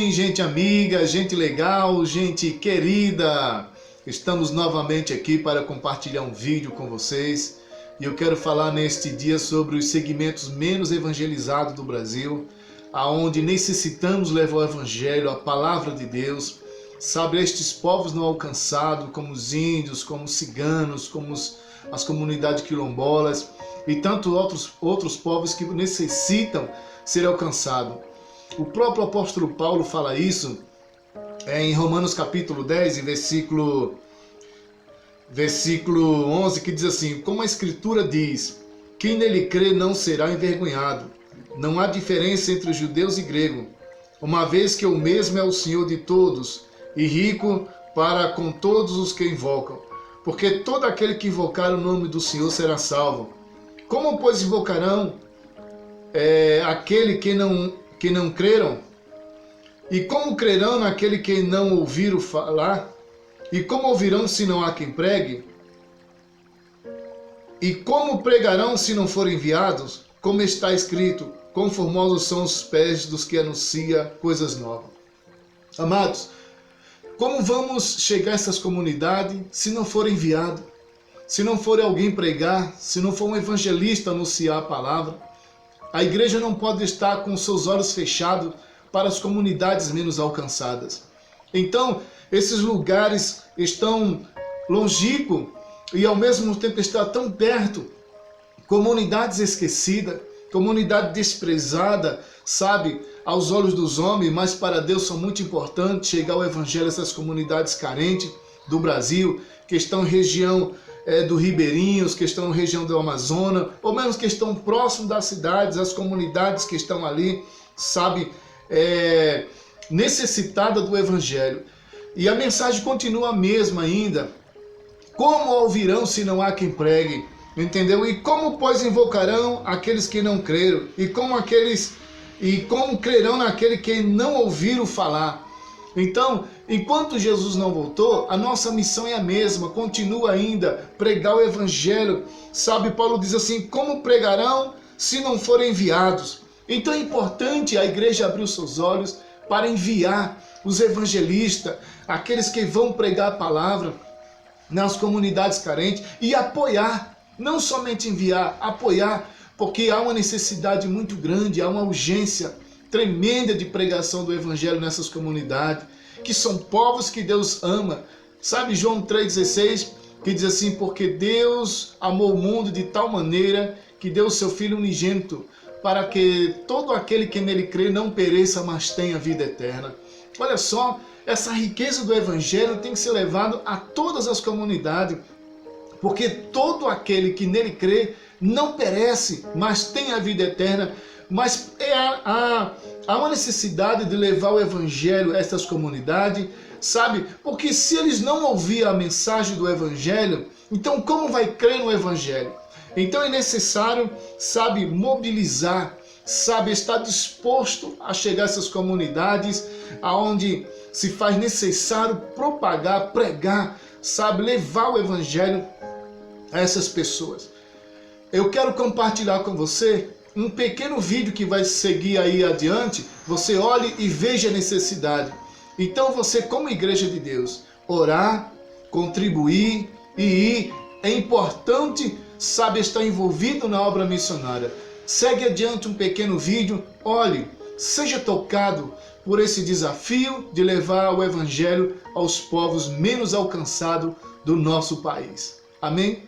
Amém, gente amiga, gente legal, gente querida. Estamos novamente aqui para compartilhar um vídeo com vocês. E eu quero falar neste dia sobre os segmentos menos evangelizados do Brasil, aonde necessitamos levar o evangelho, a palavra de Deus, sabe, estes povos não alcançados, como os índios, como os ciganos, como as comunidades quilombolas e tantos outros povos que necessitam ser alcançados. O próprio apóstolo Paulo fala isso em Romanos capítulo 10, versículo 11, que diz assim: como a escritura diz, quem nele crê não será envergonhado. Não há diferença entre judeus e gregos, uma vez que o mesmo é o Senhor de todos e rico para com todos os que invocam. Porque todo aquele que invocar o nome do Senhor será salvo. Como, pois, invocarão aquele que não creram? E como crerão naquele que não ouviram falar? E como ouvirão se não há quem pregue? E como pregarão se não forem enviados? Como está escrito, quão formosos são os pés dos que anunciam coisas novas. Amados, como vamos chegar a essas comunidades se não for enviado? Se não for alguém pregar, se não for um evangelista anunciar a palavra? A igreja não pode estar com seus olhos fechados para as comunidades menos alcançadas. Então, esses lugares estão longínquos e ao mesmo tempo estão tão perto. Comunidades esquecidas, comunidade desprezada, sabe, aos olhos dos homens, mas para Deus são muito importantes chegar o evangelho a essas comunidades carentes do Brasil, que estão em região do Ribeirinhos, que estão na região do Amazonas, ou mesmo que estão próximo das cidades, as comunidades que estão ali, sabe, necessitada do evangelho. E a mensagem continua a mesma ainda. Como ouvirão se não há quem pregue? Entendeu? E como, pois, invocarão aqueles que não creram? E como crerão naquele que não ouviram falar? Então, enquanto Jesus não voltou, a nossa missão é a mesma, continua ainda, pregar o evangelho. Sabe, Paulo diz assim, como pregarão se não forem enviados? Então é importante a igreja abrir os seus olhos para enviar os evangelistas, aqueles que vão pregar a palavra nas comunidades carentes e apoiar, não somente enviar, apoiar, porque há uma necessidade muito grande, há uma urgência tremenda de pregação do evangelho nessas comunidades, que são povos que Deus ama. Sabe João 3,16, que diz assim, porque Deus amou o mundo de tal maneira que deu o seu Filho unigênito, para que todo aquele que nele crê não pereça, mas tenha vida eterna. Olha só, essa riqueza do evangelho tem que ser levado a todas as comunidades, porque todo aquele que nele crê não perece, mas tem a vida eterna. Mas há uma necessidade de levar o evangelho a essas comunidades, sabe? Porque se eles não ouvirem a mensagem do evangelho, então como vai crer no evangelho? Então é necessário, sabe, mobilizar, sabe, estar disposto a chegar a essas comunidades aonde se faz necessário propagar, pregar, sabe, levar o evangelho a essas pessoas. Eu quero compartilhar com você um pequeno vídeo que vai seguir aí adiante. Você olhe e veja a necessidade. Então você, como igreja de Deus, orar, contribuir e ir. É importante, sabe, estar envolvido na obra missionária. Segue adiante um pequeno vídeo. Olhe, seja tocado por esse desafio de levar o evangelho aos povos menos alcançados do nosso país. Amém?